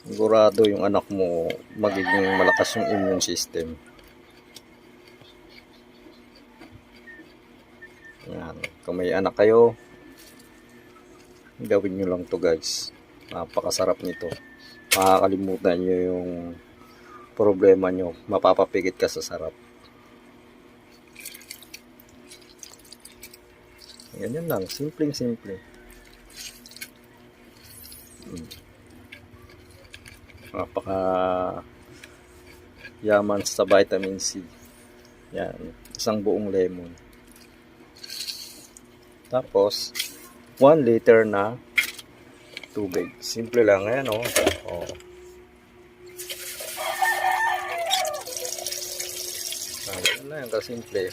sigurado yung anak mo magiging malakas yung immune system. Yan. Kung may anak kayo, gawin nyo lang to guys. Napakasarap nito. Makakalimutan nyo yung problema nyo. Mapapapikit ka sa sarap. Ganyan lang. Simpleng simple. Napaka yaman sa vitamin C. Yan. Isang buong lemon. Tapos 1 liter na tubig. Simple lang. Ayan o. Oh. Ganyan lang. Kasimple.